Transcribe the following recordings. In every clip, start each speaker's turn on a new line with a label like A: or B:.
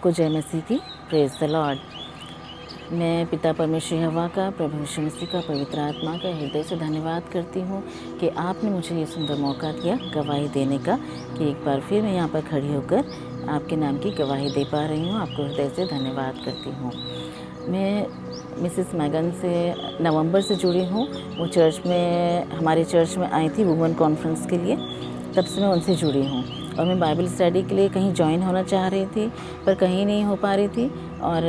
A: को जय मसीह की। Praise the Lord. मैं पिता परमेश्वर यहोवा का, प्रभु यीशु मसीह का, पवित्र आत्मा का हृदय से धन्यवाद करती हूँ कि आपने मुझे ये सुंदर मौका दिया गवाही देने का, कि एक बार फिर मैं यहाँ पर खड़ी होकर आपके नाम की गवाही दे पा रही हूँ। आपको हृदय से धन्यवाद करती हूँ। मैं मिसेस मैगन से नवंबर से जुड़ी हूँ। वो हमारे चर्च में आई थी वुमेन कॉन्फ्रेंस के लिए, तब से मैं उनसे जुड़ी हूँ। और मैं बाइबल स्टडी के लिए कहीं ज्वाइन होना चाह रही थी, पर कहीं नहीं हो पा रही थी। और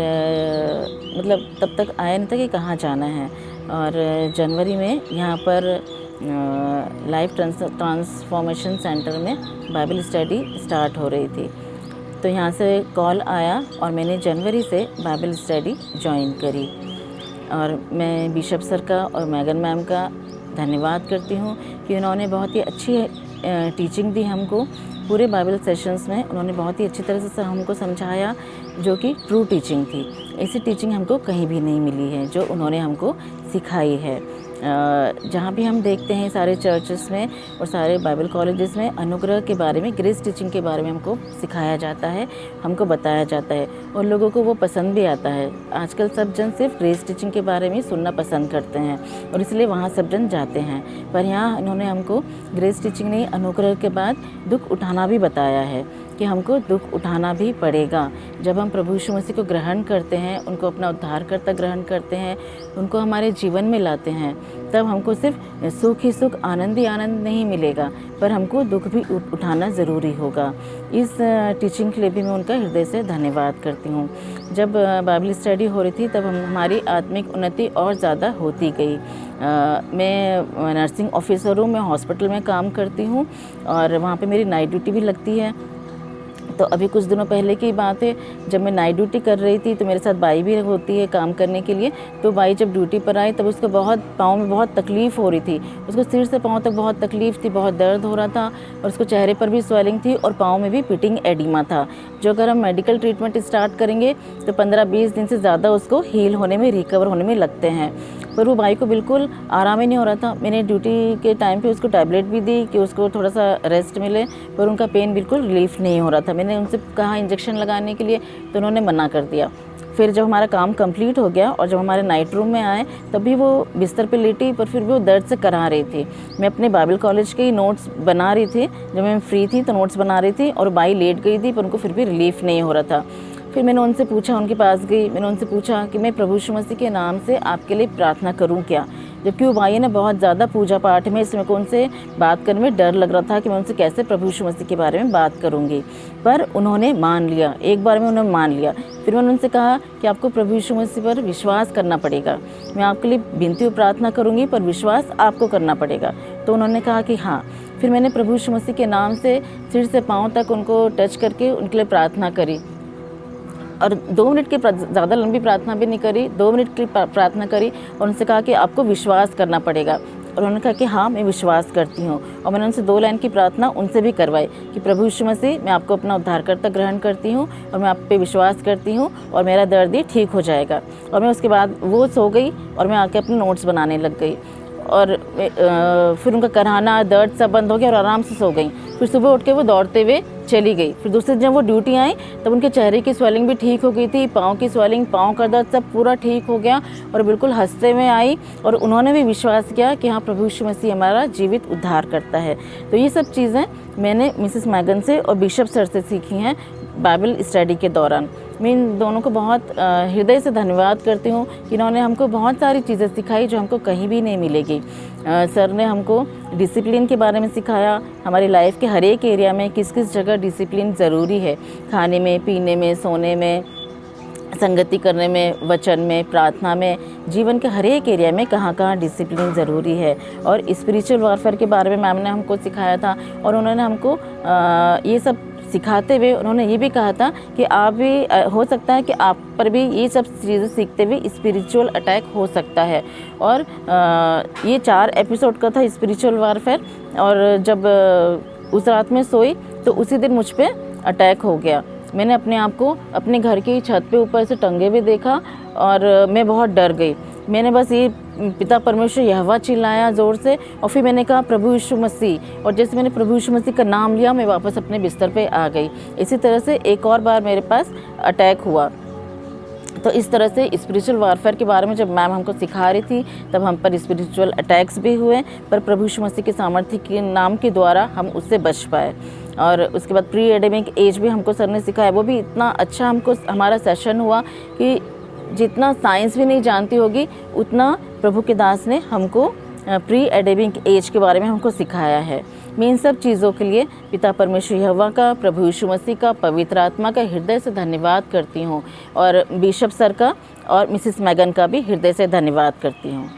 A: मतलब तब तक आया नहीं था कि कहाँ जाना है। और जनवरी में यहाँ पर लाइफ ट्रांसफॉर्मेशन सेंटर में बाइबल स्टडी स्टार्ट हो रही थी। तो यहाँ से कॉल आया और मैंने जनवरी से बाइबल स्टडी ज्वाइन करी। और मैं बिशप सर का और मैगन मैम का धन्यवाद करती हूँ कि उन्होंने बहुत ही अच्छी टीचिंग दी हमको। पूरे बाइबल सेशंस में उन्होंने बहुत ही अच्छी तरह से हमको समझाया, जो कि ट्रू टीचिंग थी। ऐसी टीचिंग हमको कहीं भी नहीं मिली है जो उन्होंने हमको सिखाई है। जहाँ भी हम देखते हैं सारे चर्चेस में और सारे बाइबल कॉलेजेस में अनुग्रह के बारे में, ग्रेस टीचिंग के बारे में हमको सिखाया जाता है, हमको बताया जाता है और लोगों को वो पसंद भी आता है। आजकल सब जन सिर्फ ग्रेस टीचिंग के बारे में सुनना पसंद करते हैं और इसलिए वहाँ सब जन जाते हैं। पर यहाँ इन्होंने हमको ग्रेस टीचिंग नहीं, अनुग्रह के बाद दुख उठाना भी बताया है कि हमको दुख उठाना भी पड़ेगा। जब हम प्रभु यीशु मसीह को ग्रहण करते हैं, उनको अपना उद्धारकर्ता ग्रहण करते हैं, उनको हमारे जीवन में लाते हैं, तब हमको सिर्फ सुख ही सुख, आनंद ही आनंद नहीं मिलेगा, पर हमको दुख भी उठाना ज़रूरी होगा। इस टीचिंग के लिए भी मैं उनका हृदय से धन्यवाद करती हूँ। जब बाइबल स्टडी हो रही थी तब हमारी आत्मिक उन्नति और ज़्यादा होती गई। मैं नर्सिंग ऑफिसर हूँ, मैं हॉस्पिटल में काम करती हूँ और वहाँ पे मेरी नाइट ड्यूटी भी लगती है। तो अभी कुछ दिनों पहले की बात है, जब मैं नाइट ड्यूटी कर रही थी तो मेरे साथ बाई भी होती है काम करने के लिए। तो बाई जब ड्यूटी पर आई तब उसको पाँव में बहुत तकलीफ़ हो रही थी। उसको सिर से पाँव तक बहुत तकलीफ़ थी, बहुत दर्द हो रहा था और उसको चेहरे पर भी स्वेलिंग थी और पाँव में भी पिटिंग एडिमा था, जो अगर हम मेडिकल ट्रीटमेंट स्टार्ट करेंगे तो 15-20 दिन से ज़्यादा उसको हील होने में, रिकवर होने में लगते हैं। पर वो बाई को बिल्कुल आराम ही नहीं हो रहा था। मैंने ड्यूटी के टाइम पे उसको टैबलेट भी दी कि उसको थोड़ा सा रेस्ट मिले, पर उनका पेन बिल्कुल रिलीफ नहीं हो रहा था। मैंने उनसे कहा इंजेक्शन लगाने के लिए, तो उन्होंने मना कर दिया। फिर जब हमारा काम कंप्लीट हो गया और जब हमारे नाइट रूम में आए तब भी वो बिस्तर पे लेटी, पर फिर भी वो दर्द से करा रही थी। मैं अपने बाइबल कॉलेज के ही नोट्स बना रही थी, जब मैं फ्री थी तो नोट्स बना रही थी और बाई लेट गई थी, पर उनको फिर भी रिलीफ नहीं हो रहा था। फिर मैंने उनसे पूछा, उनके पास गई, मैंने उनसे पूछा कि मैं प्रभु यीशु मसीह के नाम से आपके लिए प्रार्थना करूं क्या। जबकि वो भाई ने बहुत ज़्यादा पूजा पाठ में, इसमें को उनसे बात करने में डर लग रहा था कि मैं उनसे कैसे प्रभु यीशु मसीह के बारे में बात करूंगी। पर उन्होंने मान लिया, एक बार में उन्होंने मान लिया। फिर मैंने उनसे कहा कि आपको प्रभु यीशु मसीह पर विश्वास करना पड़ेगा। मैं आपके लिए विनती और प्रार्थना करूँगी, पर विश्वास आपको करना पड़ेगा। तो उन्होंने कहा कि हाँ। फिर मैंने प्रभु यीशु मसीह के नाम से सिर से पाँव तक उनको टच करके उनके लिए प्रार्थना करी और 2 मिनट की, ज़्यादा लंबी प्रार्थना भी नहीं करी, 2 मिनट की प्रार्थना करी और उनसे कहा कि आपको विश्वास करना पड़ेगा। और उन्होंने कहा कि हाँ मैं विश्वास करती हूँ। और मैंने उनसे 2 लाइन की प्रार्थना उनसे भी करवाई कि प्रभु यीशु मसीह, मैं आपको अपना उद्धारकर्ता ग्रहण करती हूँ और मैं आप पे विश्वास करती हूँ और मेरा दर्द ही ठीक हो जाएगा। और मैं उसके बाद वो सो गई और मैं आके अपने नोट्स बनाने लग गई और फिर उनका कराना, दर्द सब बंद हो गया और आराम से सो गई। फिर सुबह उठ के वो दौड़ते हुए चली गई। फिर दूसरे दिन जब वो ड्यूटी आई तब उनके चेहरे की स्वेलिंग भी ठीक हो गई थी, पाँव की स्वेलिंग, पाँव का दर्द सब पूरा ठीक हो गया और बिल्कुल हंसते हुए आई और उन्होंने भी विश्वास किया कि हाँ प्रभु यीशु मसीह हमारा जीवित उद्धार करता है। तो ये सब चीज़ें मैंने मिसेस मैगन से और बिशप सर से सीखी हैं बाइबल स्टडी के दौरान। मैं इन दोनों को बहुत हृदय से धन्यवाद करती हूँ कि इन्होंने हमको बहुत सारी चीज़ें सिखाई जो हमको कहीं भी नहीं मिलेगी। सर ने हमको डिसिप्लिन के बारे में सिखाया, हमारी लाइफ के हर एक एरिया में किस किस जगह डिसिप्लिन ज़रूरी है, खाने में, पीने में, सोने में, संगति करने में, वचन में, प्रार्थना में, जीवन के हर एक एरिया में कहाँ कहाँ डिसिप्लिन ज़रूरी है। और स्पिरिचुअल वॉरफेयर के बारे में मैम ने हमको सिखाया था और उन्होंने हमको ये सब सिखाते हुए उन्होंने ये भी कहा था कि आप भी हो सकता है कि आप पर भी ये सब चीज़ें सीखते हुए स्पिरिचुअल अटैक हो सकता है। और ये 4 एपिसोड का था स्पिरिचुअल वॉरफेयर। और जब उस रात में सोई तो उसी दिन मुझ पे अटैक हो गया। मैंने अपने आप को अपने घर की छत पे ऊपर से टंगे हुए देखा और मैं बहुत डर गई। मैंने बस ये पिता परमेश्वर यहोवा चिल्लाया ज़ोर से, और फिर मैंने कहा प्रभु यीशु मसीह, और जैसे मैंने प्रभु यीशु मसीह का नाम लिया मैं वापस अपने बिस्तर पे आ गई। इसी तरह से एक और बार मेरे पास अटैक हुआ। तो इस तरह से स्पिरिचुअल वारफेयर के बारे में जब मैम हमको सिखा रही थी तब हम पर स्पिरिचुअल अटैक्स भी हुए, पर प्रभु यीशु मसीह के सामर्थ्य के नाम के द्वारा हम उससे बच पाए। और उसके बाद प्री एडेमिक एज भी हमको सर ने सिखाया, वो भी इतना अच्छा हमको हमारा सेशन हुआ कि जितना साइंस भी नहीं जानती होगी उतना प्रभु के दास ने हमको प्री एडेमिक एज के बारे में हमको सिखाया है। मैं इन सब चीज़ों के लिए पिता परमेश्वर यहोवा का, प्रभु यीशु मसीह का, पवित्र आत्मा का हृदय से धन्यवाद करती हूँ, और बिशप सर का और मिसिस मैगन का भी हृदय से धन्यवाद करती हूँ।